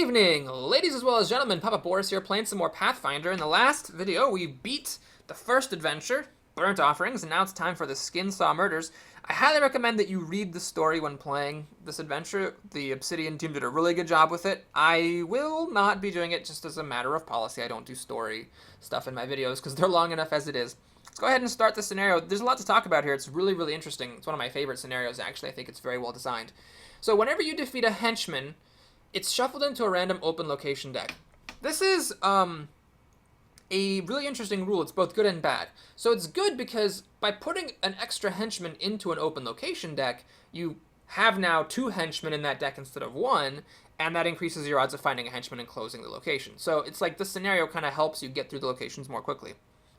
evening, ladies as well as gentlemen. Papa Boris here playing some more Pathfinder. In the last video, we beat the first adventure, Burnt Offerings, and now it's time for the Skin Saw Murders. I highly recommend that you read the story when playing this adventure. The Obsidian team did a really good job with it. I will not be doing it just as a matter of policy. I don't do story stuff in my videos because they're long enough as it is. Let's go ahead and start the scenario. There's a lot to talk about here. It's really, really interesting. It's one of my favorite scenarios, actually. I think it's very well designed. So whenever you defeat a henchman, it's shuffled into a random open location deck. This is a really interesting rule. It's both good and bad. So it's good because by putting an extra henchman into an open location deck, you have now 2 henchmen in that deck instead of 1, and that increases your odds of finding a henchman and closing the location. So it's like this scenario kind of helps you get through the locations more quickly.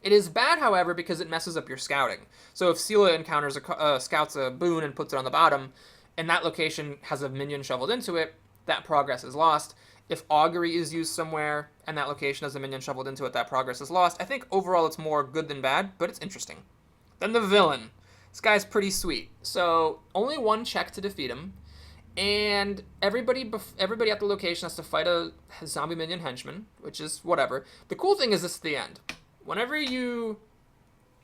It is bad, however, because it messes up your scouting. So if Sela encounters scouts a boon and puts it on the bottom, and that location has a minion shoveled into it, that progress is lost. If Augury is used somewhere and that location has a minion shoveled into it, that progress is lost. I think overall it's more good than bad, but it's interesting. Then the villain. This guy's pretty sweet. So only 1 check to defeat him, and everybody at the location has to fight a zombie minion henchman, which is whatever. The cool thing is this at the end. Whenever you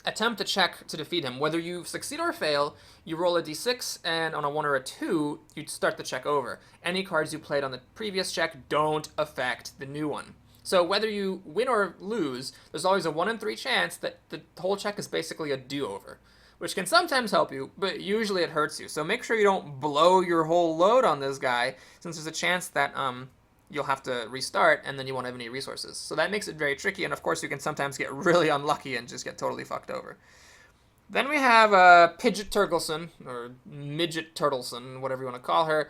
attempt a check to defeat him, whether you succeed or fail, you roll a d6, and on a 1 or a 2, you start the check over. Any cards you played on the previous check don't affect the new one. So whether you win or lose, there's always a 1 in 3 chance that the whole check is basically a do-over, which can sometimes help you, but usually it hurts you. So make sure you don't blow your whole load on this guy, since there's a chance that you'll have to restart, and then you won't have any resources. So that makes it very tricky, and of course you can sometimes get really unlucky and just get totally fucked over. Then we have Pidget Turtleson, or Midget Turtleson, whatever you want to call her.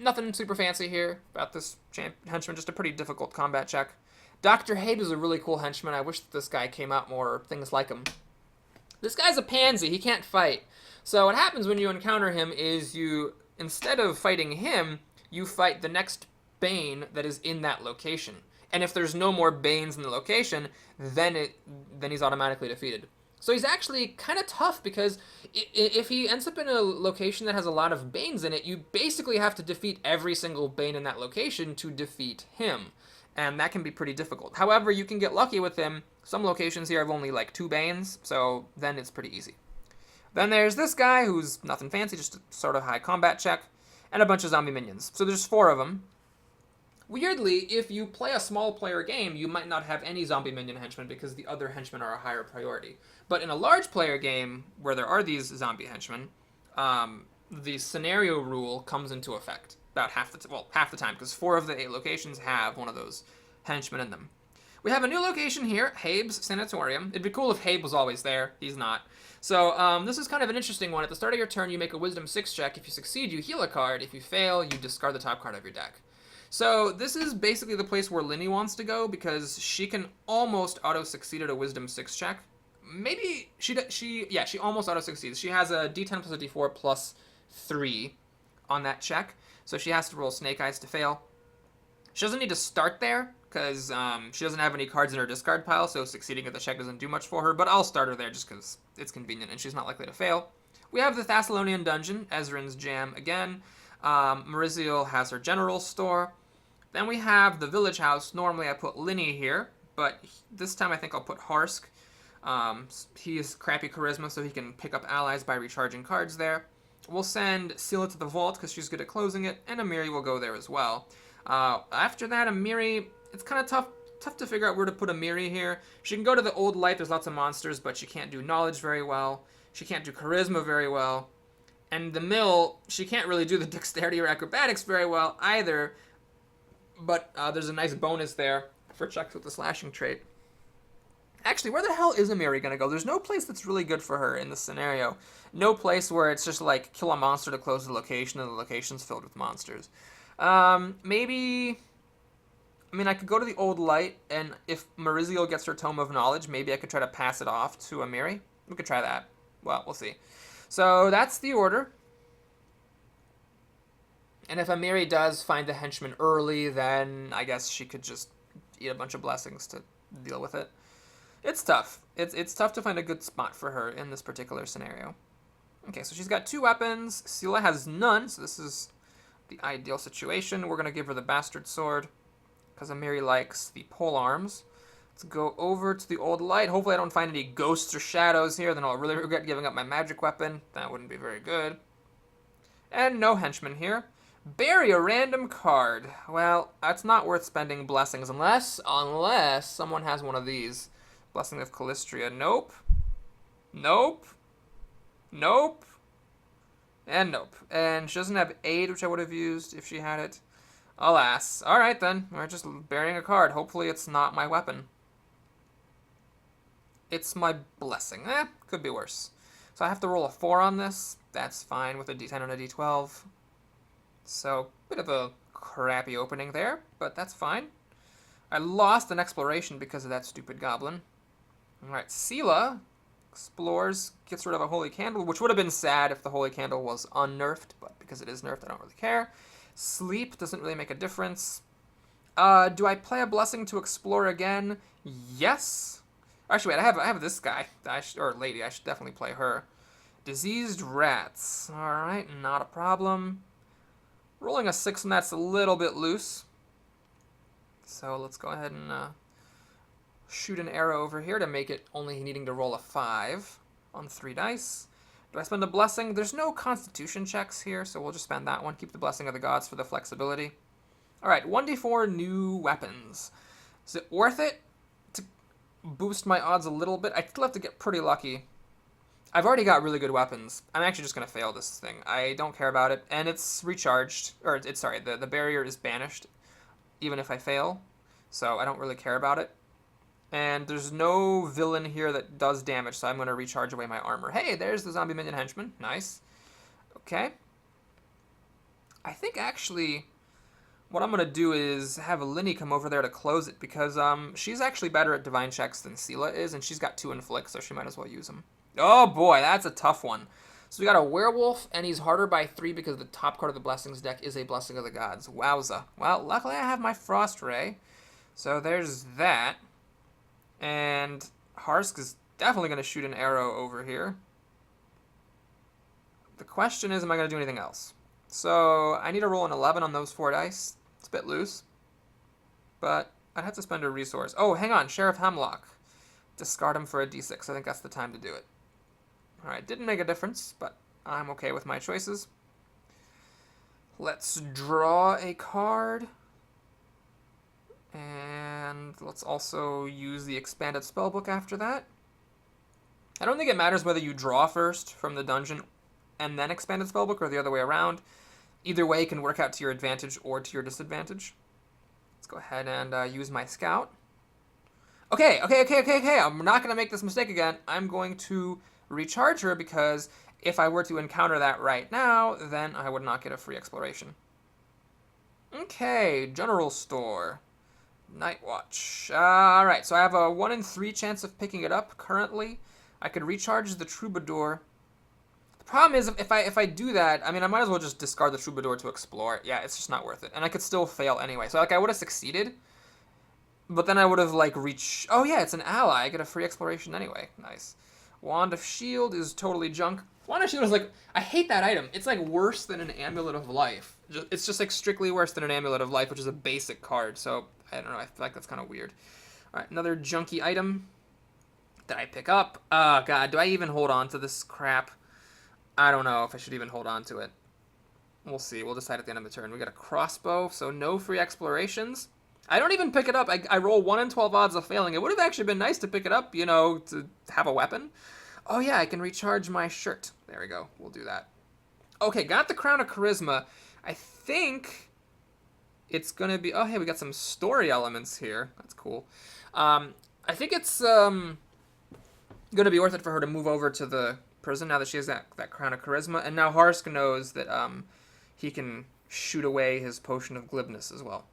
Nothing super fancy here about this henchman, just a pretty difficult combat check. Dr. Hade is a really cool henchman. I wish that this guy came out more, or things like him. This guy's a pansy. He can't fight. So what happens when you encounter him is you, instead of fighting him, you fight the next Bane that is in that location. And if there's no more Banes in the location, then he's automatically defeated. So he's actually kind of tough because if he ends up in a location that has a lot of Banes in it, you basically have to defeat every single Bane in that location to defeat him. And that can be pretty difficult. However, you can get lucky with him. Some locations here have only like 2 Banes, so then it's pretty easy. Then there's this guy who's nothing fancy, just a sort of high combat check, and a bunch of zombie minions. So there's 4 of them. Weirdly, if you play a small player game, you might not have any zombie minion henchmen because the other henchmen are a higher priority. But in a large player game where there are these zombie henchmen, the scenario rule comes into effect about half the time, because 4 of the 8 locations have one of those henchmen in them. We have a new location here, Habe's Sanatorium. It'd be cool if Habe was always there. He's not. So this is kind of an interesting one. At the start of your turn, you make a Wisdom 6 check. If you succeed, you heal a card. If you fail, you discard the top card of your deck. So this is basically the place where Linny wants to go because she can almost auto-succeed at a Wisdom 6 check. Maybe she almost auto-succeeds. She has a d10 plus a d4 plus 3 on that check, so she has to roll Snake Eyes to fail. She doesn't need to start there because she doesn't have any cards in her discard pile, so succeeding at the check doesn't do much for her, but I'll start her there just because it's convenient and she's not likely to fail. We have the Thessalonian Dungeon, Ezrin's Jam again. Mariziel has her General Store. Then we have the Village House. Normally I put Linny here, but this time I think I'll put Harsk. He has crappy charisma, so he can pick up allies by recharging cards there. We'll send Sela to the Vault because she's good at closing it, and Amiri will go there as well. After that, Amiri, it's kind of tough to figure out where to put Amiri here. She can go to the Old Light. There's lots of monsters, but she can't do Knowledge very well. She can't do Charisma very well. And the Mill, she can't really do the Dexterity or Acrobatics very well either. But there's a nice bonus there for checks with the slashing trait. Actually, where the hell is Amiri going to go? There's no place that's really good for her in this scenario. No place where it's just like kill a monster to close the location and the location's filled with monsters. Maybe... I mean, I could go to the Old Light, and if Mariziel gets her Tome of Knowledge, maybe I could try to pass it off to Amiri. We could try that. Well, we'll see. So that's the order. And if Amiri does find the henchman early, then I guess she could just eat a bunch of blessings to deal with it. It's tough. It's tough to find a good spot for her in this particular scenario. Okay, so she's got 2 weapons. Sela has none, so this is the ideal situation. We're going to give her the Bastard Sword, because Amiri likes the pole arms. Let's go over to the old light. Hopefully I don't find any ghosts or shadows here. Then I'll really regret giving up my magic weapon. That wouldn't be very good. And no henchmen here. Bury a random card. Well, it's not worth spending blessings unless someone has one of these. Blessing of Callistria. Nope. Nope. Nope. And nope. And she doesn't have aid, which I would have used if she had it. Alas. Alright then. We're just burying a card. Hopefully it's not my weapon. It's my blessing. Could be worse. So I have to roll a 4 on this. That's fine with a d10 and a d12. So, bit of a crappy opening there, but that's fine. I lost an exploration because of that stupid goblin. Alright, Sela explores, gets rid of a holy candle, which would have been sad if the holy candle was unnerfed, but because it is nerfed, I don't really care. Sleep doesn't really make a difference. Do I play a blessing to explore again? Yes. Actually, wait, I have this guy, or lady, I should definitely play her. Diseased rats. Alright, not a problem. Rolling a 6 and that's a little bit loose. So let's go ahead and shoot an arrow over here to make it only needing to roll a 5 on 3 dice. Do I spend a blessing? There's no constitution checks here, so we'll just spend that one. Keep the blessing of the gods for the flexibility. Alright, 1d4 new weapons. Is it worth it to boost my odds a little bit? I still have to get pretty lucky. I've already got really good weapons. I'm actually just going to fail this thing. I don't care about it. And it's recharged. Or, the barrier is banished, even if I fail. So I don't really care about it. And there's no villain here that does damage, so I'm going to recharge away my armor. Hey, there's the zombie minion henchman. Nice. Okay. I think, actually, what I'm going to do is have Linny come over there to close it, because she's actually better at divine checks than Sela is, and she's got 2 inflict, so she might as well use them. Oh boy, that's a tough one. So we got a werewolf, and he's harder by 3 because the top card of the blessings deck is a blessing of the gods. Wowza. Well, luckily I have my frost ray, so there's that. And Harsk is definitely going to shoot an arrow over here. The question is, am I going to do anything else? So I need to roll an 11 on those 4 dice. It's a bit loose, but I'd have to spend a resource. Oh, hang on, Sheriff Hemlock. Discard him for a d6. I think that's the time to do it. Alright, didn't make a difference, but I'm okay with my choices. Let's draw a card. And let's also use the expanded spellbook after that. I don't think it matters whether you draw first from the dungeon and then expanded spellbook or the other way around. Either way can work out to your advantage or to your disadvantage. Let's go ahead and use my scout. Okay. I'm not going to make this mistake again. I'm going to recharge her because if I were to encounter that right now, then I would not get a free exploration. Okay, general store. Night watch. Alright, so I have a 1 in 3 chance of picking it up currently. I could recharge the troubadour. The problem is, if I do that, I mean, I might as well just discard the troubadour to explore it. Yeah, it's just not worth it. And I could still fail anyway. So, like, I would have succeeded. But then I would have, like, reached... Oh, yeah, it's an ally. I get a free exploration anyway. Nice. Wand of Shield is totally junk. Wand of Shield is, like... I hate that item. It's, like, worse than an Amulet of Life. It's just, like, strictly worse than an Amulet of Life, which is a basic card. So, I don't know. I feel like that's kind of weird. All right, another junky item that I pick up. Oh, God. Do I even hold on to this crap? I don't know if I should even hold on to it. We'll see. We'll decide at the end of the turn. We got a crossbow, so no free explorations. I don't even pick it up. I roll 1 in 12 odds of failing. It would have actually been nice to pick it up, you know, to have a weapon. Oh, yeah, I can recharge my shirt. There we go. We'll do that. Okay, got the Crown of Charisma. I think it's going to be... Oh, hey, we got some story elements here. That's cool. I think it's going to be worth it for her to move over to the prison now that she has that Crown of Charisma. And now Harsk knows that he can shoot away his Potion of Glibness as well.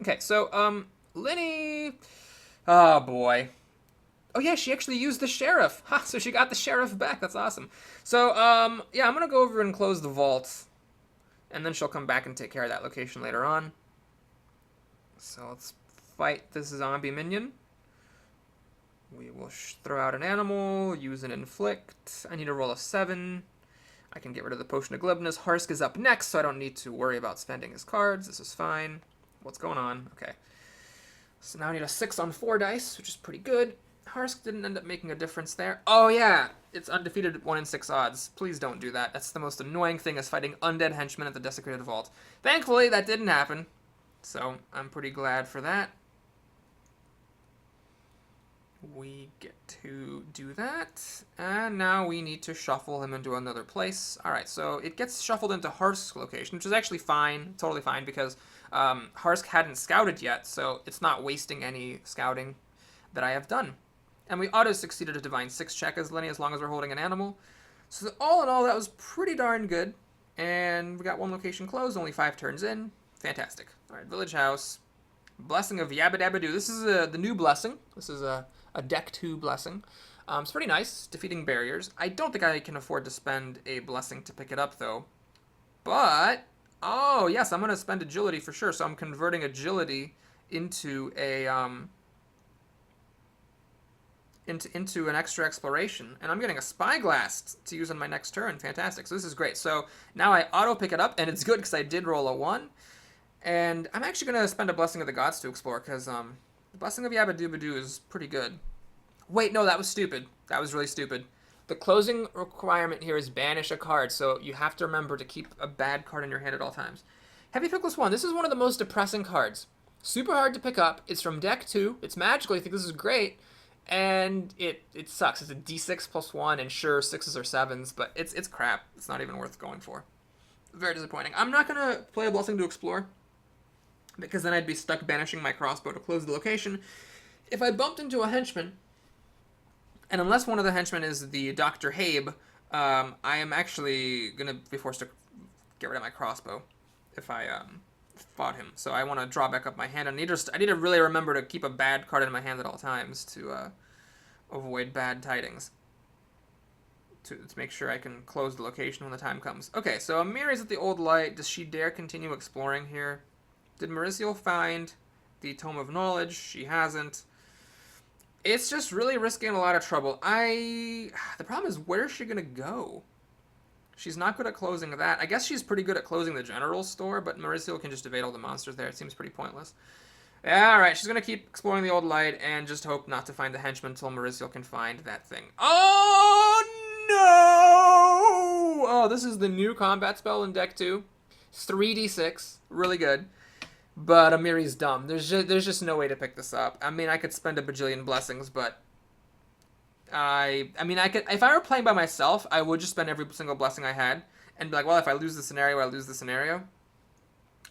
Okay, so, Linny... Oh, boy. Oh, yeah, she actually used the sheriff. Ha, so she got the sheriff back. That's awesome. So, yeah, I'm going to go over and close the vault. And then she'll come back and take care of that location later on. So let's fight this zombie minion. We will throw out an animal, use an inflict. I need to roll a 7. I can get rid of the Potion of Glibness. Harsk is up next, so I don't need to worry about spending his cards. This is fine. What's going on? Okay. So now I need a 6 on 4 dice, which is pretty good. Harsk didn't end up making a difference there. Oh, yeah. It's undefeated at 1 in 6 odds. Please don't do that. That's the most annoying thing, is fighting undead henchmen at the Desecrated Vault. Thankfully, that didn't happen. So I'm pretty glad for that. We get to do that. And now we need to shuffle him into another place. Alright, so it gets shuffled into Harsk's location, which is actually fine. Totally fine, because Harsk hadn't scouted yet, so it's not wasting any scouting that I have done. And we auto-succeeded a Divine 6 check as Lenny, as long as we're holding an animal. So all in all, that was pretty darn good. And we got 1 location closed, only 5 turns in. Fantastic. Alright, Village House. Blessing of Yabba Dabba Doo. This is the new blessing. This is a deck 2 blessing. It's pretty nice, defeating barriers. I don't think I can afford to spend a blessing to pick it up, though. But, oh, yes, I'm going to spend agility for sure. So I'm converting agility into a into an extra exploration, and I'm getting a spyglass to use on my next turn. Fantastic. So this is great. So now I auto pick it up, and it's good because I did roll a 1. And I'm actually going to spend a Blessing of the Gods to explore, because the Blessing of Yabba Dabba Doo is pretty good. Wait, no, that was stupid. That was really stupid. The closing requirement here is banish a card, so you have to remember to keep a bad card in your hand at all times. Heavy Pickless 1. This is one of the most depressing cards. Super hard to pick up. It's from deck 2. It's magical. I think this is great. And it sucks. It's a D6 plus 1, and sure, 6s or 7s, but it's crap. It's not even worth going for. Very disappointing. I'm not going to play a Blessing to Explore, because then I'd be stuck banishing my crossbow to close the location. If I bumped into a henchman, and unless one of the henchmen is the Dr. Habe, I am actually going to be forced to get rid of my crossbow if I fought him. So I want to draw back up my hand. I need to really remember to keep a bad card in my hand at all times to avoid bad tidings. To make sure I can close the location when the time comes. Okay, so Amiri's at the Old Light. Does she dare continue exploring here? Did Mauricio find the Tome of Knowledge? She hasn't. It's just really risking a lot of trouble. The problem is, where's she going to go? She's not good at closing that. I guess she's pretty good at closing the general store, but Mauricio can just evade all the monsters there. It seems pretty pointless. Alright, she's going to keep exploring the Old Light and just hope not to find the henchman until Mauricio can find that thing. Oh, no! Oh, this is the new combat spell in deck 2. It's 3d6. Really good. But Amiri's dumb. There's just no way to pick this up. I mean, I could spend a bajillion blessings, but I mean, I could, if I were playing by myself, I would just spend every single blessing I had and be like, well, if I lose the scenario, I lose the scenario.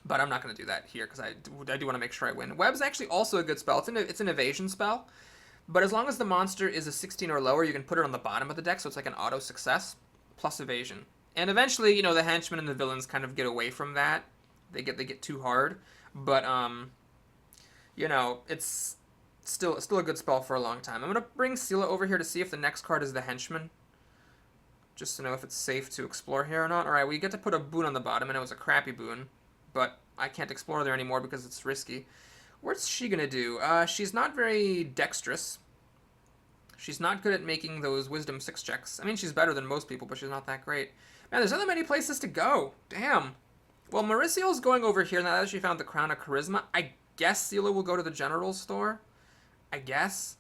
But I'm not going to do that here because I do want to make sure I win. Web's actually also a good spell. It's an evasion spell, but as long as the monster is a 16 or lower, you can put it on the bottom of the deck, so it's like an auto success plus evasion. And eventually, the henchmen and the villains kind of get away from that. They get too hard. But, it's still a good spell for a long time. I'm going to bring Sela over here to see if the next card is the henchman. Just to know if it's safe to explore here or not. Alright, we get to put a boon on the bottom, and it was a crappy boon. But I can't explore there anymore because it's risky. What's she going to do? She's not very dexterous. She's not good at making those Wisdom 6 checks. I mean, she's better than most people, but she's not that great. Man, there's not many places to go. Damn. Well, Mauricio's going over here now that she found the Crown of Charisma. I guess Sela will go to the general store. I guess.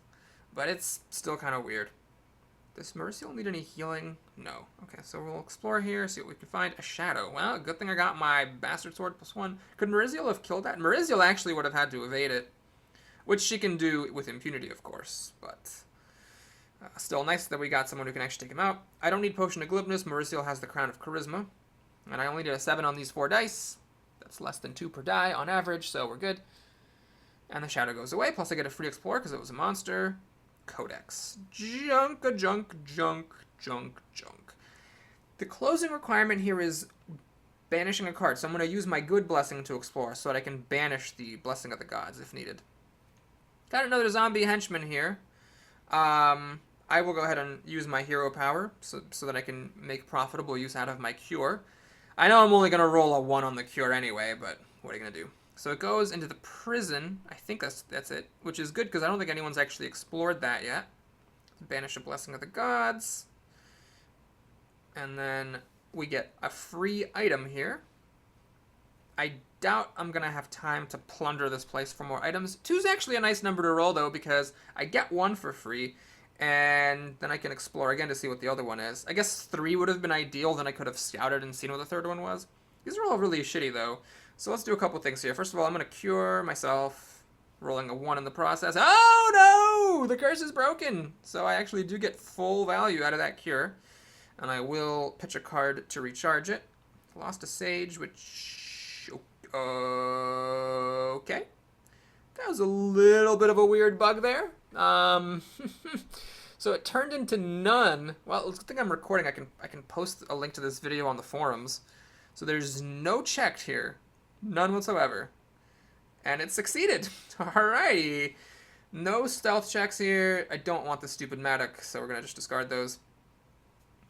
But it's still kind of weird. Does Mauricio need any healing? No. Okay, so we'll explore here, see what we can find. A shadow. Well, good thing I got my Bastard Sword +1. Could Mauricio have killed that? Mauricio actually would have had to evade it. Which she can do with impunity, of course. But still nice that we got someone who can actually take him out. I don't need Potion of Glibness. Mauricio has the Crown of Charisma. And I only did a 7 on these 4 dice. That's less than 2 per die on average, so we're good. And the shadow goes away, plus I get a free explore because it was a monster. Codex. Junk. The closing requirement here is banishing a card. So I'm going to use my good blessing to explore so that I can banish the Blessing of the Gods if needed. Got another zombie henchman here. I will go ahead and use my hero power so that I can make profitable use out of my cure. I know I'm only going to roll a 1 on the cure anyway, but what are you going to do? So it goes into the prison. I think that's it, which is good because I don't think anyone's actually explored that yet. Banish a Blessing of the Gods. And then we get a free item here. I doubt I'm going to have time to plunder this place for more items. 2 is actually a nice number to roll, though, because I get 1 for free, and then I can explore again to see what the other one is. I guess 3 would have been ideal, then I could have scouted and seen what the third one was. These are all really shitty, though. So let's do a couple things here. First of all, I'm going to cure myself, rolling a 1 in the process. Oh, no! The curse is broken! So I actually do get full value out of that cure. And I will pitch a card to recharge it. Lost a sage, which... Okay. That was a little bit of a weird bug there. So it turned into none. Well, it's a good thing I'm recording. I can post a link to this video on the forums. So there's no checked here. None whatsoever. And it succeeded. Alrighty. No stealth checks here. I don't want the stupid Matic, so we're going to just discard those.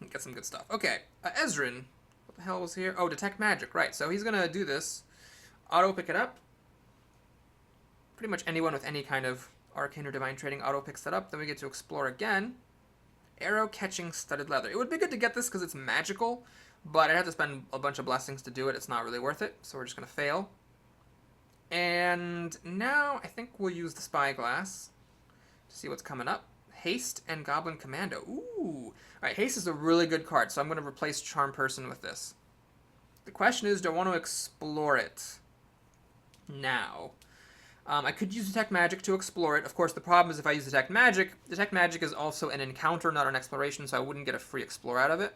And get some good stuff. Okay. Ezrin. What the hell was here? Oh, detect magic. Right. So he's going to do this. Auto pick it up. Pretty much anyone with any kind of arcane or divine trading auto picks that up. Then we get to explore again. Arrow catching studded leather. It would be good to get this because it's magical, but I'd have to spend a bunch of blessings to do it. It's not really worth it, so we're just going to fail. And now I think we'll use the spyglass to see what's coming up. Haste and Goblin Commando. Ooh. Alright, Haste is a really good card, so I'm going to replace Charm Person with this. The question is, do I want to explore it now? I could use Detect Magic to explore it. Of course, the problem is if I use Detect Magic is also an encounter, not an exploration, so I wouldn't get a free Explore out of it.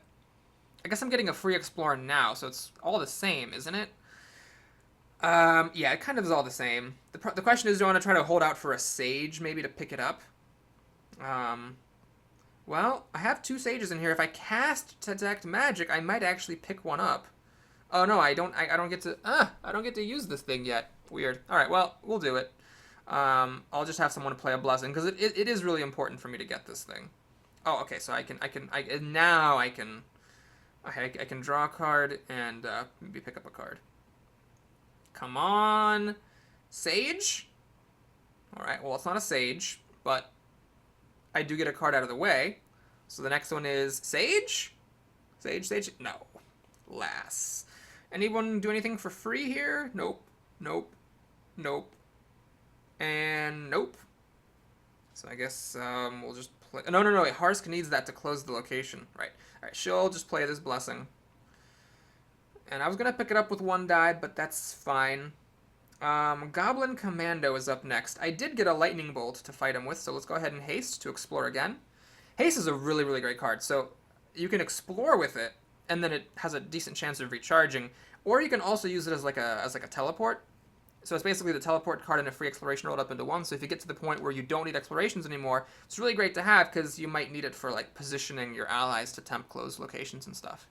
I guess I'm getting a free Explore now, so it's all the same, isn't it? Yeah, it kind of is all the same. The question is, do I want to try to hold out for a Sage, maybe, to pick it up? Well, I have 2 Sages in here. If I cast Detect Magic, I might actually pick one up. Oh no, I don't get to. I don't get to use this thing yet. Weird. All right, well, we'll do it. I'll just have someone play a blessing because it is really important for me to get this thing. Oh, okay. So I can draw a card and maybe pick up a card. Come on, Sage. All right. Well, it's not a Sage, but I do get a card out of the way. So the next one is Sage. Sage. No, Lass. Anyone do anything for free here? Nope. Nope. Nope. And nope. So I guess we'll just play... No. Wait. Harsk needs that to close the location. Right. Alright, she'll just play this blessing. And I was going to pick it up with 1 die, but that's fine. Goblin Commando is up next. I did get a Lightning Bolt to fight him with, so let's go ahead and Haste to explore again. Haste is a really, really great card. So you can explore with it, and then it has a decent chance of recharging. Or you can also use it as like a teleport. So it's basically the teleport card and a free exploration rolled up into one. So if you get to the point where you don't need explorations anymore, it's really great to have because you might need it for like positioning your allies to temp close locations and stuff.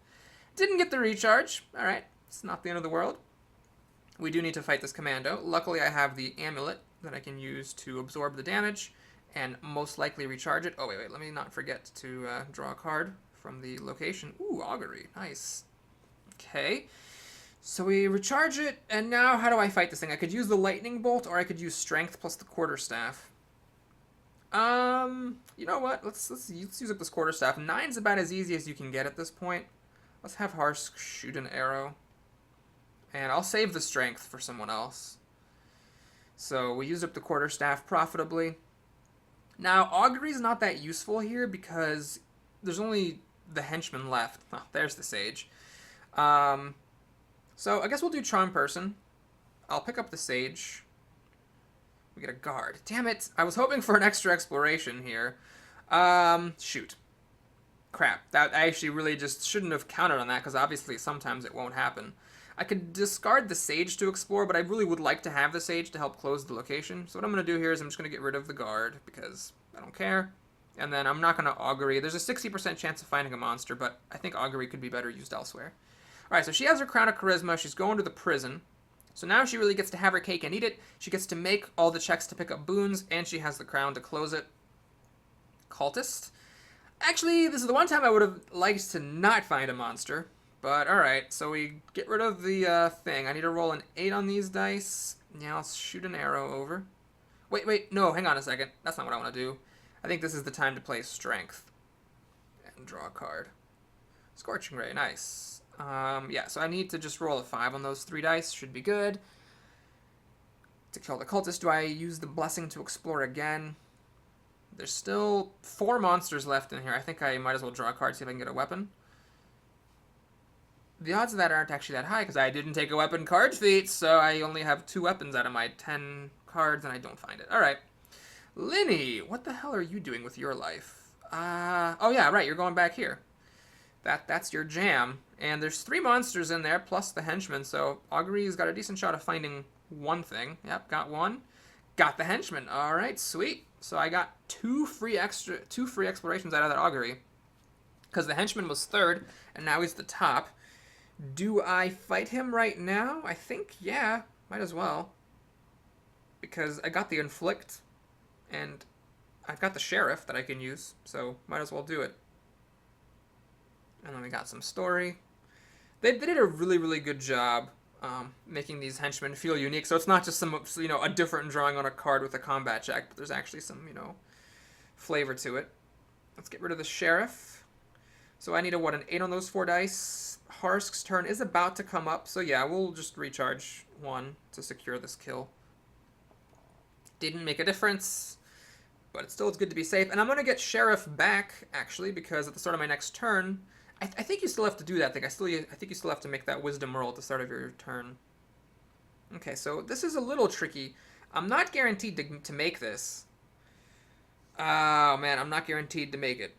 Didn't get the recharge. All right, it's not the end of the world. We do need to fight this commando. Luckily, I have the amulet that I can use to absorb the damage and most likely recharge it. Oh, wait, let me not forget to draw a card from the location. Ooh, Augury, nice. Okay. So we recharge it, and now how do I fight this thing? I could use the Lightning Bolt, or I could use Strength plus the Quarterstaff. You know what? Let's use up this Quarterstaff. 9's about as easy as you can get at this point. Let's have Harsk shoot an arrow. And I'll save the Strength for someone else. So we used up the Quarterstaff profitably. Now, Augury's not that useful here because there's only the henchman left. Oh, there's the Sage. So I guess we'll do Charm Person. I'll pick up the Sage. We get a guard. Damn it! I was hoping for an extra exploration here. Shoot. Crap. That I actually really just shouldn't have counted on that because obviously sometimes it won't happen. I could discard the Sage to explore, but I really would like to have the Sage to help close the location. So what I'm going to do here is I'm just going to get rid of the guard because I don't care. And then I'm not going to Augury. There's a 60% chance of finding a monster, but I think Augury could be better used elsewhere. Alright, so she has her Crown of Charisma. She's going to the prison. So now she really gets to have her cake and eat it. She gets to make all the checks to pick up boons, and she has the crown to close it. Cultist. Actually, this is the one time I would have liked to not find a monster. But alright, so we get rid of the thing. I need to roll an 8 on these dice. Yeah, I'll shoot an arrow over. Wait, no, hang on a second. That's not what I want to do. I think this is the time to play Strength. And draw a card. Scorching Ray, nice. Yeah, so I need to just roll a 5 on those 3 dice. Should be good. To kill the cultist, do I use the blessing to explore again? There's still 4 monsters left in here. I think I might as well draw a card, see if I can get a weapon. The odds of that aren't actually that high because I didn't take a weapon card feat, so I only have 2 weapons out of my 10 cards, and I don't find it. All right. Linny, what the hell are you doing with your life? Oh yeah, right, you're going back here. That's your jam. And there's 3 monsters in there, plus the henchman, so Augury's got a decent shot of finding one thing. Yep, got one. Got the henchman. All right, sweet. So I got 2 free explorations out of that augury. Because the henchman was 3rd, and now he's the top. Do I fight him right now? I think, yeah. Might as well. Because I got the inflict, and I've got the sheriff that I can use, so might as well do it. And then we got some story. They did a really, really good job making these henchmen feel unique. So it's not just some, a different drawing on a card with a combat check, but there's actually some, flavor to it. Let's get rid of the sheriff. So I need an 8 on those 4 dice. Harsk's turn is about to come up, so yeah, we'll just recharge 1 to secure this kill. Didn't make a difference, but it's good to be safe. And I'm going to get sheriff back, actually, because at the start of my next turn, I think you still have to do that thing. I think you still have to make that wisdom roll at the start of your turn. Okay, so this is a little tricky. I'm not guaranteed to make this. Oh, man, I'm not guaranteed to make it.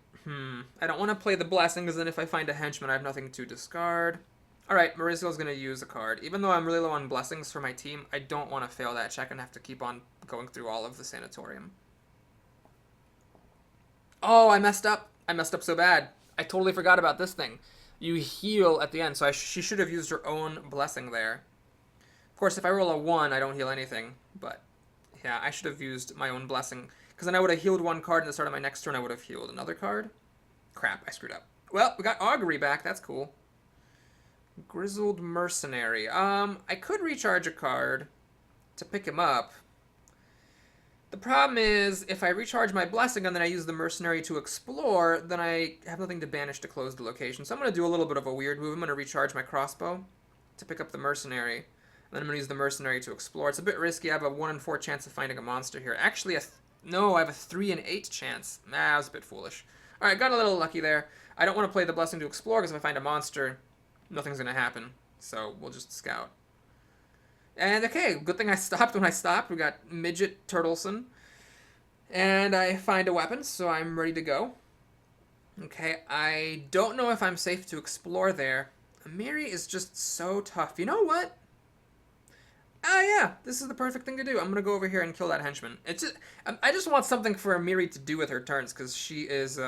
I don't want to play the blessing, because then if I find a henchman, I have nothing to discard. Alright, Maurizio's going to use a card. Even though I'm really low on blessings for my team, I don't want to fail that check and have to keep on going through all of the sanatorium. Oh, I messed up. I messed up so bad. I totally forgot about this thing. You heal at the end, so she should have used her own blessing there. Of course, if I roll a 1, I don't heal anything, but yeah, I should have used my own blessing, because then I would have healed 1 card, and at the start of my next turn, I would have healed another card. Crap, I screwed up. Well, we got Augury back, that's cool. Grizzled Mercenary. I could recharge a card to pick him up. The problem is, if I recharge my blessing and then I use the mercenary to explore, then I have nothing to banish to close the location. So I'm going to do a little bit of a weird move. I'm going to recharge my crossbow to pick up the mercenary. And then I'm going to use the mercenary to explore. It's a bit risky. I have a 1 in 4 chance of finding a monster here. Actually, no, I have a 3 in 8 chance. That was a bit foolish. Alright, got a little lucky there. I don't want to play the blessing to explore, because if I find a monster, nothing's going to happen. So we'll just scout. And okay, good thing I stopped when I stopped. We got Midget Turtleson. And I find a weapon, so I'm ready to go. Okay, I don't know if I'm safe to explore there. Amiri is just so tough. You know what? Ah, yeah, this is the perfect thing to do. I'm going to go over here and kill that henchman. I just want something for Amiri to do with her turns, because she is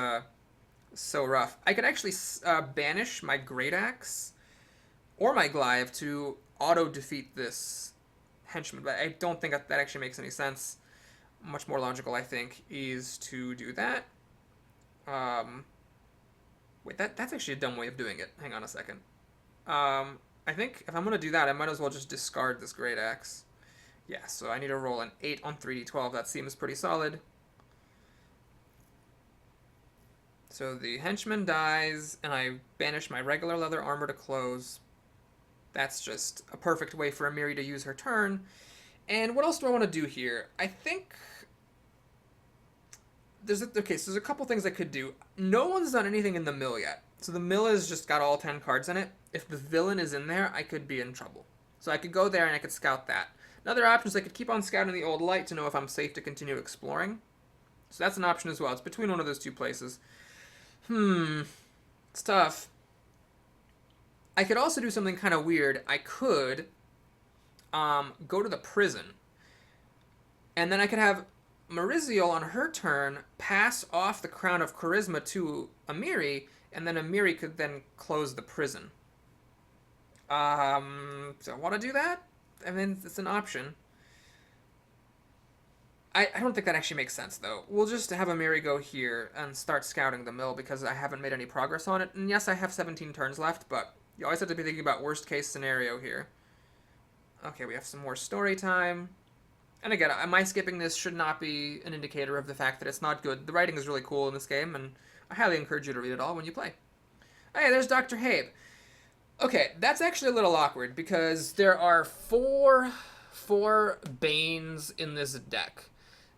so rough. I could actually banish my Great Axe or my Glaive to auto-defeat this henchman, but I don't think that actually makes any sense. Much more logical, I think, is to do that. Wait, that's actually a dumb way of doing it. Hang on a second. I think if I'm going to do that, I might as well just discard this Great Axe. Yeah, so I need to roll an 8 on 3d12. That seems pretty solid. So the henchman dies, and I banish my regular leather armor to close. That's just a perfect way for Amiri to use her turn. And what else do I want to do here? I think there's a couple things I could do. No one's done anything in the mill yet. So the mill has just got all 10 cards in it. If the villain is in there, I could be in trouble. So I could go there and I could scout that. Another option is I could keep on scouting the old light to know if I'm safe to continue exploring. So that's an option as well. It's between one of those 2 places. It's tough. I could also do something kind of weird. I could go to the prison. And then I could have Maurizio on her turn pass off the Crown of Charisma to Amiri, and then Amiri could then close the prison. Do I want to do that? I mean, it's an option. I don't think that actually makes sense, though. We'll just have Amiri go here and start scouting the mill, because I haven't made any progress on it. And yes, I have 17 turns left, but you always have to be thinking about worst-case scenario here. Okay, we have some more story time. And again, my skipping this should not be an indicator of the fact that it's not good. The writing is really cool in this game, and I highly encourage you to read it all when you play. Hey, there's Dr. Habe. Okay, that's actually a little awkward because there are four Banes in this deck.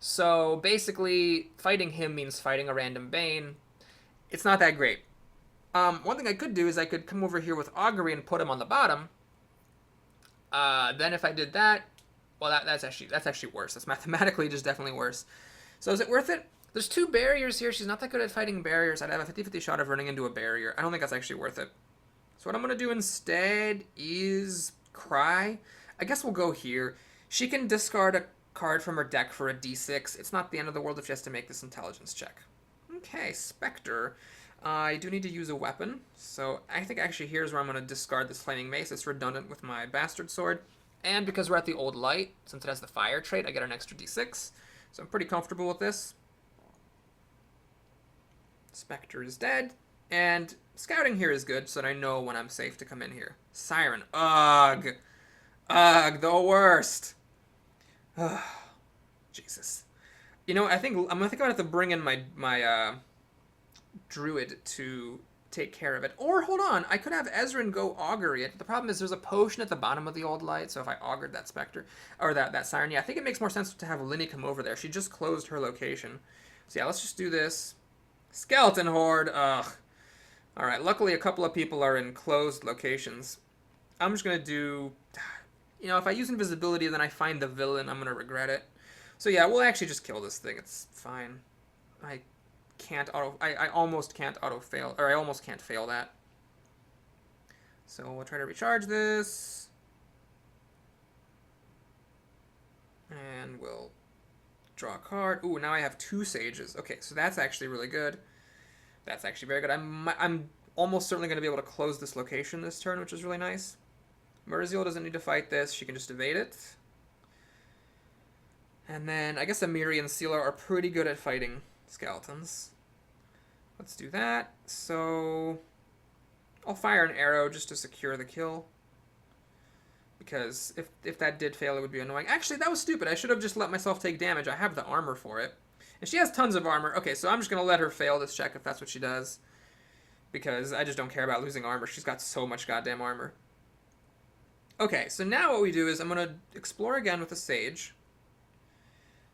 So basically, fighting him means fighting a random Bane. It's not that great. One thing I could do is I could come over here with Augury and put him on the bottom. Then if I did that, well, that's actually worse. That's mathematically just definitely worse. So is it worth it? There's two barriers here. She's not that good at fighting barriers. I'd have a 50-50 shot of running into a barrier. I don't think that's actually worth it. So what I'm going to do instead is Cry. I guess we'll go here. She can discard a card from her deck for a d6. It's not the end of the world if she has to make this intelligence check. Okay, Spectre. I do need to use a weapon, so I think actually here's where I'm going to discard this Flaming Mace. It's redundant with my Bastard Sword. And because we're at the Old Light, since it has the Fire trait, I get an extra d6. So I'm pretty comfortable with this. Spectre is dead. And scouting here is good, so that I know when I'm safe to come in here. Siren. Ugh. Ugh, the worst. Ugh. Jesus. You know, I think I'm gonna have to bring in my druid to take care of it. Or hold on, I could have Ezrin go augury it. The problem is there's a potion at the bottom of the Old Light, so if I augured that Spectre or that Siren, yeah, I think it makes more sense to have Linny come over there. She just closed her location. So yeah, let's just do this. Skeleton Horde. Ugh. All right, luckily a couple of people are in closed locations. I'm just going to do, you know, if I use invisibility then I find the villain, I'm going to regret it. So yeah, we'll actually just kill this thing. It's fine. I almost can't auto fail, or I almost can't fail that. So we'll try to recharge this. And we'll draw a card. Ooh, now I have 2 sages. Okay, so that's actually really good. That's actually very good. I'm almost certainly going to be able to close this location this turn, which is really nice. Murziel doesn't need to fight this. She can just evade it. And then I guess Amiri and Sealer are pretty good at fighting skeletons. Let's do that. So I'll fire an arrow just to secure the kill. Because if that did fail, it would be annoying. Actually, that was stupid. I should have just let myself take damage. I have the armor for it. And she has tons of armor. Okay, so I'm just going to let her fail this check if that's what she does. Because I just don't care about losing armor. She's got so much goddamn armor. Okay, so now what we do is I'm going to explore again with a Sage.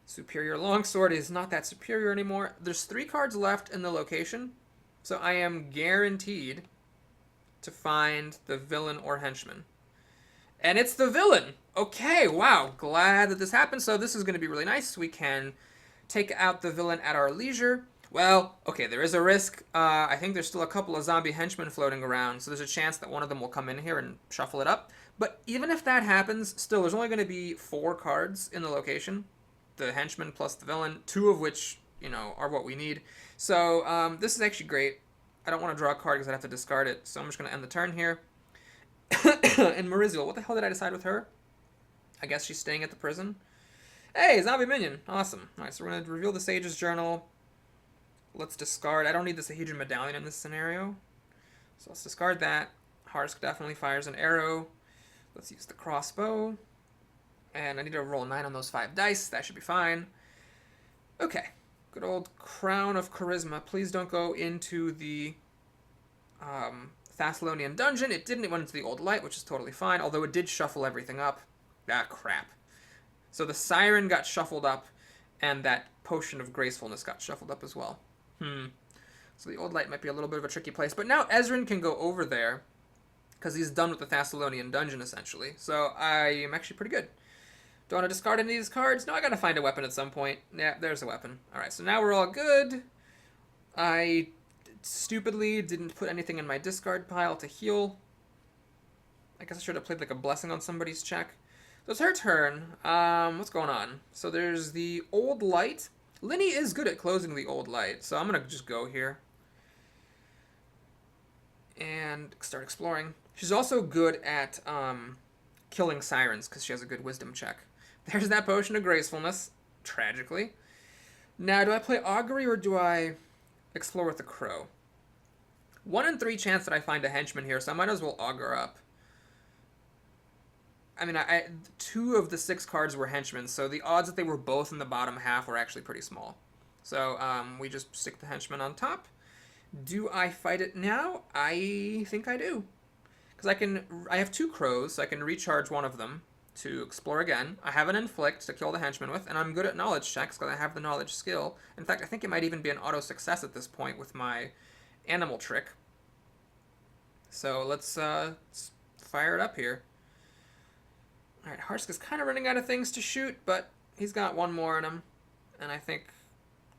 Superior Longsword is not that superior anymore. There's 3 cards left in the location. So I am guaranteed to find the villain or henchman. And it's the villain! Okay, wow. Glad that this happened. So this is going to be really nice. We can take out the villain at our leisure. Well, okay, there is a risk. I think there's still a couple of zombie henchmen floating around, so there's a chance that one of them will come in here and shuffle it up. But even if that happens, still, there's only going to be 4 cards in the location. The henchman plus the villain, 2 of which, you know, are what we need. So this is actually great. I don't want to draw a card because I'd have to discard it, so I'm just going to end the turn here. And Muriziel, what the hell did I decide with her? I guess she's staying at the prison. Hey, zombie minion. Awesome. Alright, so we're going to reveal the Sage's Journal. Let's discard. I don't need the Sahedron Medallion in this scenario. So let's discard that. Harsk definitely fires an arrow. Let's use the crossbow. And I need to roll 9 on those 5 dice. That should be fine. Okay. Good old Crown of Charisma. Please don't go into the Thessalonian dungeon. It didn't. It went into the Old Light, which is totally fine. Although it did shuffle everything up. Ah, crap. So the Siren got shuffled up, and that Potion of Gracefulness got shuffled up as well. So the Old Light might be a little bit of a tricky place. But now Ezrin can go over there, because he's done with the Thessalonian dungeon, essentially. So I am actually pretty good. Do I want to discard any of these cards? No, I gotta find a weapon at some point. Yeah, there's a weapon. Alright, so now we're all good. I stupidly didn't put anything in my discard pile to heal. I guess I should have played like a blessing on somebody's check. So it's her turn. What's going on? So there's the Old Light. Linny is good at closing the Old Light, so I'm going to just go here. And start exploring. She's also good at killing sirens, because she has a good wisdom check. There's that Potion of Gracefulness, tragically. Now, do I play Augury, or do I explore with the Crow? 1 in 3 chance that I find a henchman here, so I might as well augur up. I mean, 2 of the 6 cards were henchmen, so the odds that they were both in the bottom half were actually pretty small. So we just stick the henchman on top. Do I fight it now? I think I do. Because I have 2 crows, so I can recharge one of them to explore again. I have an inflict to kill the henchman with, and I'm good at knowledge checks because I have the knowledge skill. In fact, I think it might even be an auto success at this point with my animal trick. So let's fire it up here. Alright, Harsk is kind of running out of things to shoot, but he's got one more in him. And I think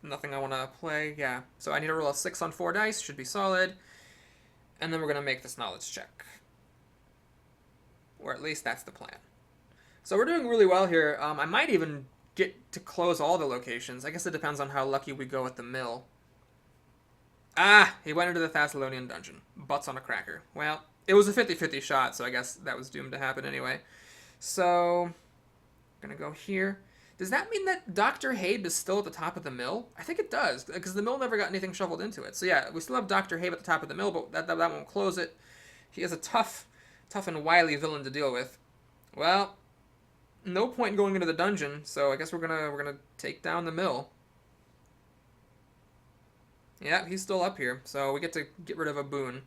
nothing I want to play. Yeah, so I need to roll a 6 on 4 dice, should be solid. And then we're going to make this knowledge check. Or at least that's the plan. So we're doing really well here. I might even get to close all the locations. I guess it depends on how lucky we go at the mill. Ah, he went into the Thessalonian dungeon. Butts on a cracker. Well, it was a 50-50 shot, so I guess that was doomed to happen anyway. So, I'm going to go here. Does that mean that Dr. Habe is still at the top of the mill? I think it does, because the mill never got anything shoveled into it. So yeah, we still have Dr. Habe at the top of the mill, but that won't close it. He is a tough and wily villain to deal with. Well, no point in going into the dungeon, so I guess we're gonna take down the mill. Yeah, he's still up here, so we get to get rid of a boon.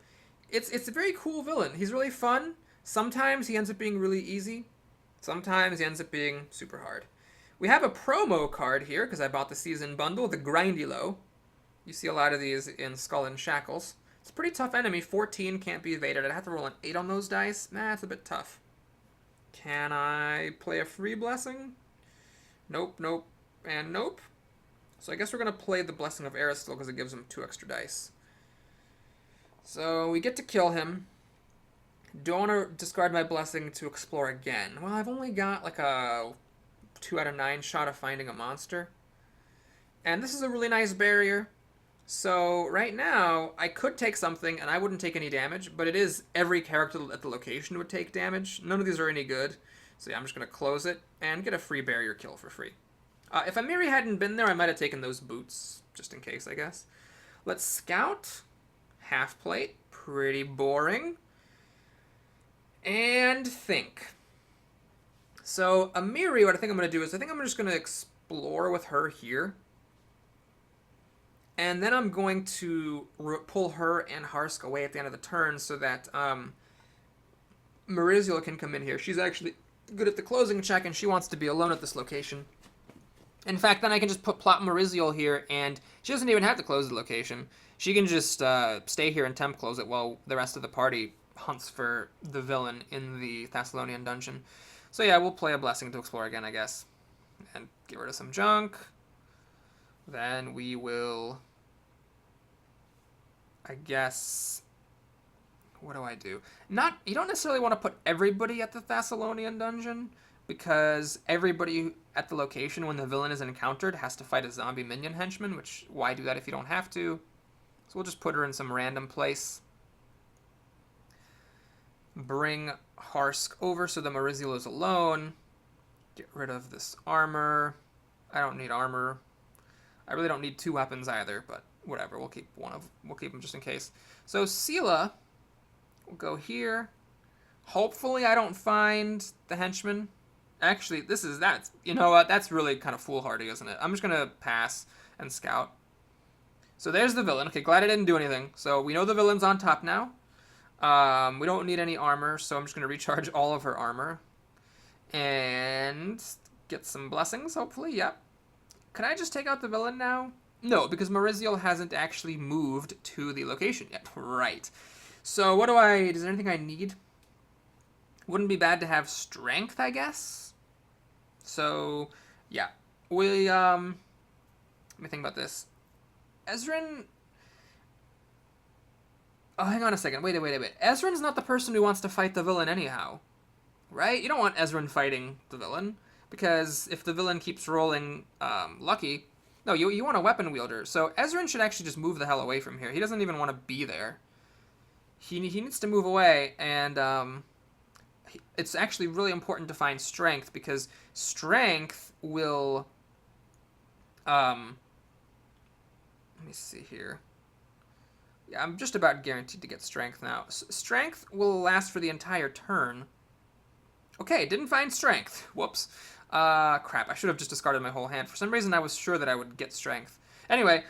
It's a very cool villain. He's really fun. Sometimes he ends up being really easy. Sometimes he ends up being super hard. We have a promo card here, because I bought the season bundle, the Grindilo. You see a lot of these in Skull and Shackles. It's a pretty tough enemy. 14 can't be evaded. I'd have to roll an 8 on those dice. Nah, it's a bit tough. Can I play a free blessing? Nope, nope, and nope. So I guess we're going to play the Blessing of Aristil because it gives him 2 extra dice. So we get to kill him. Don't want to discard my blessing to explore again. Well, I've only got like a 2 out of 9 shot of finding a monster. And this is a really nice barrier. So right now, I could take something and I wouldn't take any damage, but it is every character at the location would take damage. None of these are any good. So yeah, I'm just going to close it and get a free barrier kill for free. If Amiri hadn't been there, I might have taken those boots, just in case, I guess. Let's scout. Half plate. Pretty boring. And think. So Amiri, what I think I'm going to do is I think I'm just going to explore with her here. And then I'm going to pull her and Harsk away at the end of the turn so that Mariziel can come in here. She's actually good at the closing check, and she wants to be alone at this location. In fact, then I can just plop Mariziel here, and she doesn't even have to close the location. She can just stay here and temp close it while the rest of the party hunts for the villain in the Thessalonian dungeon. So yeah, we'll play a blessing to explore again, I guess. And get rid of some junk. Then we will, I guess, what do I do? You don't necessarily want to put everybody at the Thessalonian dungeon, because everybody at the location when the villain is encountered has to fight a zombie minion henchman, which, why do that if you don't have to? So we'll just put her in some random place. Bring Harsk over so the Mariziel is alone. Get rid of this armor. I don't need armor. I really don't need 2 weapons either, but whatever. We'll keep them just in case. So Sela will go here. Hopefully I don't find the henchman. Actually, you know what? That's really kind of foolhardy, isn't it? I'm just going to pass and scout. So there's the villain. Okay, glad I didn't do anything. So we know the villain's on top now. We don't need any armor, so I'm just going to recharge all of her armor. And get some blessings, hopefully. Yep. Can I just take out the villain now? No, because Mariziel hasn't actually moved to the location yet. Right. So what is there anything I need? Wouldn't be bad to have strength, I guess. So, yeah. Let me think about this. Ezrin... Oh, hang on a second. Wait. Ezrin's not the person who wants to fight the villain anyhow. Right? You don't want Ezrin fighting the villain. Because if the villain keeps rolling lucky... No, you want a weapon wielder. So Ezrin should actually just move the hell away from here. He doesn't even want to be there. He needs to move away, and it's actually really important to find strength, because strength will... let me see here. Yeah, I'm just about guaranteed to get strength now. Strength will last for the entire turn. Okay, didn't find strength. Whoops. Crap, I should have just discarded my whole hand. For some reason, I was sure that I would get strength. Anyway,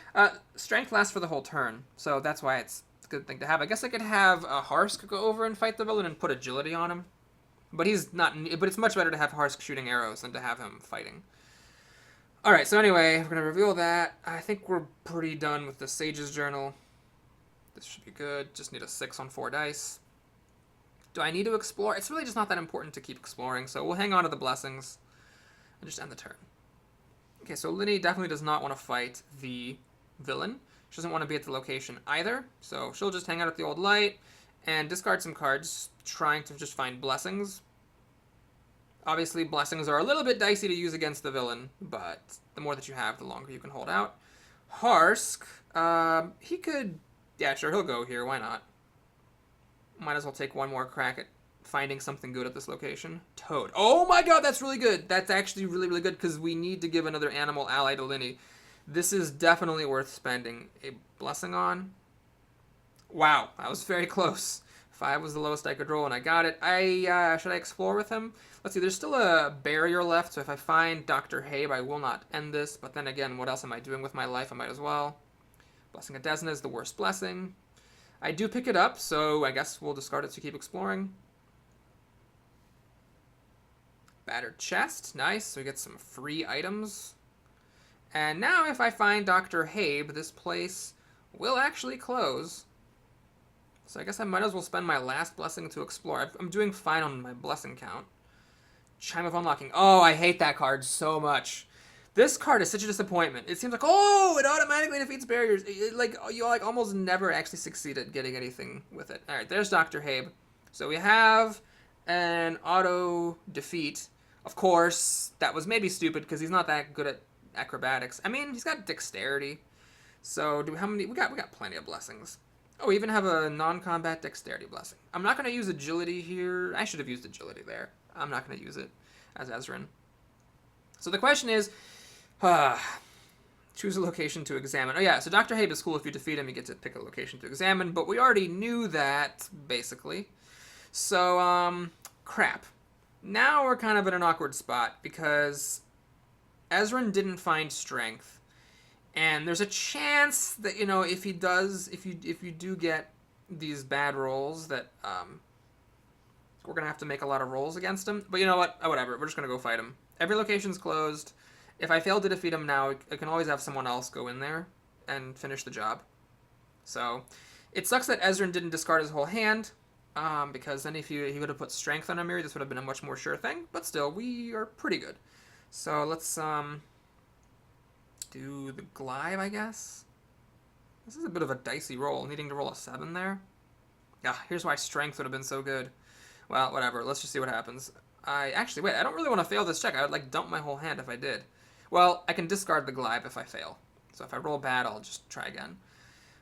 strength lasts for the whole turn, so that's why it's It's a good thing to have. I guess I could have a Harsk go over and fight the villain and put agility on him. But he's not. But it's much better to have Harsk shooting arrows than to have him fighting. All right. So anyway, we're gonna reveal that. I think we're pretty done with the Sage's Journal. This should be good. Just need a 6 on 4 dice. Do I need to explore? It's really just not that important to keep exploring, so we'll hang on to the blessings and just end the turn. Okay, so Linny definitely does not want to fight the villain. She doesn't want to be at the location either, so she'll just hang out at the old light and discard some cards, trying to just find blessings. Obviously, blessings are a little bit dicey to use against the villain, but the more that you have, the longer you can hold out. Harsk, he could... Yeah, sure, he'll go here. Why not? Might as well take one more crack at finding something good at this location. Toad. Oh my god, that's really good. That's actually really, really good because we need to give another animal ally to Linny. This is definitely worth spending a blessing on. Wow, that was very close. 5 was the lowest I could roll, and I got it. Should I explore with him? Let's see, there's still a barrier left, so if I find Dr. Habe, I will not end this. But then again, what else am I doing with my life? I might as well. Blessing of Desna is the worst blessing. I do pick it up, so I guess we'll discard it to keep exploring. Battered chest. Nice. So we get some free items. And now if I find Dr. Habe, this place will actually close. So I guess I might as well spend my last blessing to explore. I'm doing fine on my blessing count. Chime of Unlocking. Oh, I hate that card so much. This card is such a disappointment. It seems like, oh, it automatically defeats barriers. You almost never actually succeed at getting anything with it. All right, there's Dr. Habe. So we have an auto defeat. Of course, that was maybe stupid because he's not that good at acrobatics. I mean, he's got dexterity. So how many? We got plenty of blessings. Oh, we even have a non-combat dexterity blessing. I'm not going to use agility here. I should have used agility there. I'm not going to use it as Ezrin. So the question is, choose a location to examine. Oh yeah, so Dr. Habe is cool. If you defeat him, you get to pick a location to examine, but we already knew that, basically. So, crap. Now we're kind of in an awkward spot, because Ezrin didn't find strength, and there's a chance that, you know, if he does, if you do get these bad rolls, that, we're going to have to make a lot of rolls against him. But you know what? Whatever. We're just going to go fight him. Every location's closed. If I fail to defeat him now, I can always have someone else go in there and finish the job. So, it sucks that Ezrin didn't discard his whole hand, because then if he would have put strength on Amiri, this would have been a much more sure thing. But still, we are pretty good. So, let's do the glaive, I guess. This is a bit of a dicey roll, needing to roll a 7 there. Yeah, here's why strength would have been so good. Well, whatever. Let's just see what happens. Actually, wait, I don't really want to fail this check. I would, like, dump my whole hand if I did. Well, I can discard the glaive if I fail. So if I roll bad, I'll just try again.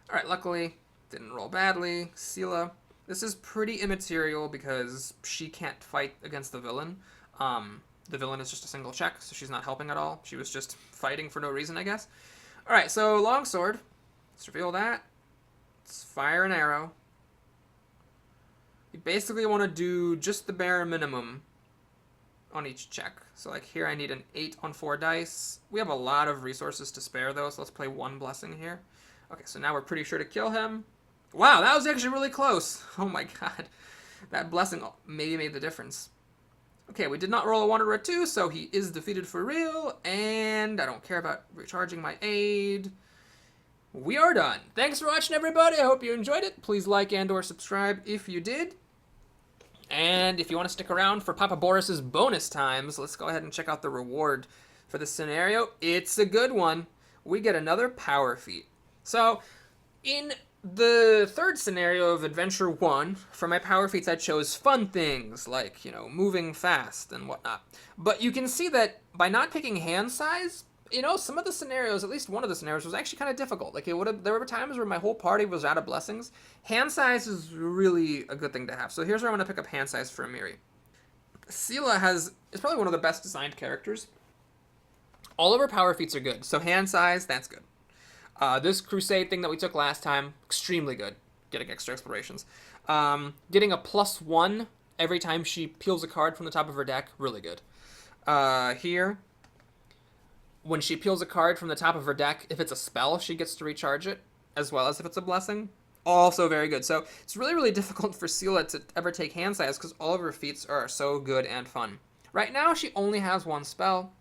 Alright, luckily, didn't roll badly. Sela. This is pretty immaterial because she can't fight against the villain. The villain is just a single check, so she's not helping at all. She was just fighting for no reason, I guess. Alright, so longsword. Let's reveal that. Let's fire an arrow. You basically want to do just the bare minimum on each check. So like here I need an 8 on 4 dice. We have a lot of resources to spare though, so let's play one blessing here. Okay, so now we're pretty sure to kill him. Wow, that was actually really close. Oh my god. That blessing maybe made the difference. Okay, we did not roll a 1 or a 2, so he is defeated for real, and I don't care about recharging my aid. We are done. Thanks for watching, everybody. I hope you enjoyed it. Please like and or subscribe if you did. And if you want to stick around for Papa Boris's bonus times, let's go ahead and check out the reward for this scenario. It's a good one. We get another power feat. So, in the third scenario of Adventure 1, for my power feats I chose fun things, like, you know, moving fast and whatnot. But you can see that by not picking hand size, you know, some of the scenarios, at least one of the scenarios, was actually kind of difficult. Like, there were times where my whole party was out of blessings. Hand size is really a good thing to have. So here's where I want to pick up hand size for Amiri. Sela is probably one of the best designed characters. All of her power feats are good. So hand size, that's good. This crusade thing that we took last time, extremely good. Getting extra explorations. Getting a +1 every time she peels a card from the top of her deck, really good. Here, when she peels a card from the top of her deck, if it's a spell, she gets to recharge it, as well as if it's a blessing. Also very good. So it's really, really difficult for Seela to ever take hand size because all of her feats are so good and fun. Right now, she only has one spell.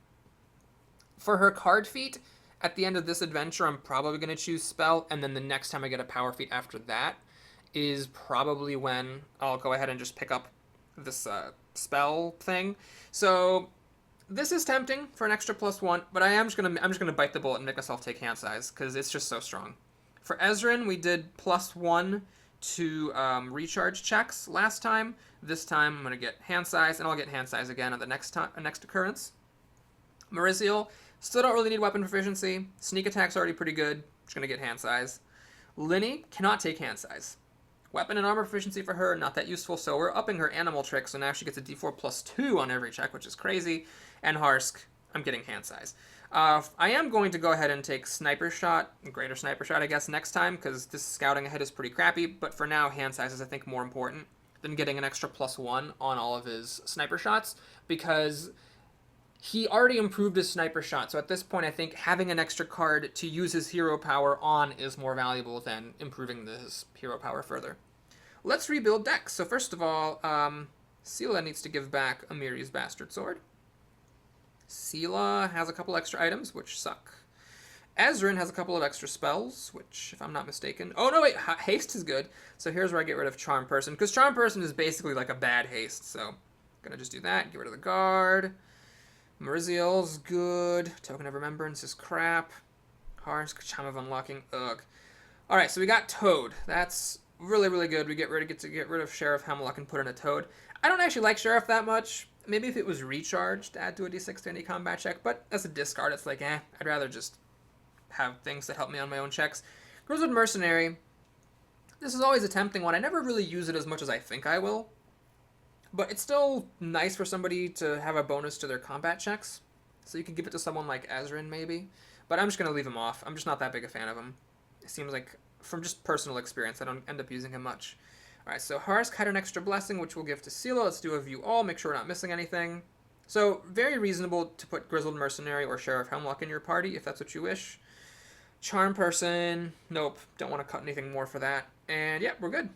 For her card feat, at the end of this adventure, I'm probably going to choose spell, and then the next time I get a power feat after that is probably when I'll go ahead and just pick up this spell thing. So this is tempting for an extra +1, but I'm just gonna bite the bullet and make myself take hand size because it's just so strong. For Ezrin, we did +1 to recharge checks last time. This time I'm gonna get hand size, and I'll get hand size again at the next occurrence. Mariziel, still don't really need weapon proficiency. Sneak attack's already pretty good. Just gonna get hand size. Linny cannot take hand size. Weapon and armor proficiency for her, not that useful, so we're upping her animal trick, so now she gets a d4 +2 on every check, which is crazy. And Harsk, I'm getting hand size. I am going to go ahead and take Sniper Shot, Greater Sniper Shot, I guess, next time, because this scouting ahead is pretty crappy, but for now, hand size is, I think, more important than getting an extra +1 on all of his Sniper Shots, because he already improved his Sniper Shot, so at this point, I think having an extra card to use his hero power on is more valuable than improving his hero power further. Let's rebuild decks. So first of all, Seela needs to give back Amiri's Bastard Sword. Seela has a couple extra items, which suck. Ezrin has a couple of extra spells, which, if I'm not mistaken... Oh, no, wait, Haste is good. So here's where I get rid of Charm Person, because Charm Person is basically like a bad haste, so I'm going to just do that, get rid of the guard. Mariziel's good. Token of Remembrance is crap. Harsk, Chime of Unlocking, ugh. Alright, so we got Toad. That's really, really good. We get rid of Sheriff Hemlock and put in a Toad. I don't actually like Sheriff that much. Maybe if it was recharged to add to a d6 to any combat check, but as a discard, it's like, I'd rather just have things that help me on my own checks. Grizzled Mercenary. This is always a tempting one. I never really use it as much as I think I will. But it's still nice for somebody to have a bonus to their combat checks. So you could give it to someone like Ezrin, maybe. But I'm just going to leave him off. I'm just not that big a fan of him. It seems like, from just personal experience, I don't end up using him much. Alright, so Harsk had an extra blessing, which we'll give to Seela. Let's do a view all, make sure we're not missing anything. So, very reasonable to put Grizzled Mercenary or Sheriff Hemlock in your party, if that's what you wish. Charm Person, nope, don't want to cut anything more for that. And yeah, we're good.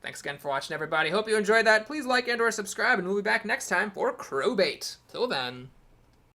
Thanks again for watching, everybody. Hope you enjoyed that. Please like and or subscribe, and we'll be back next time for Crowbait. Till then.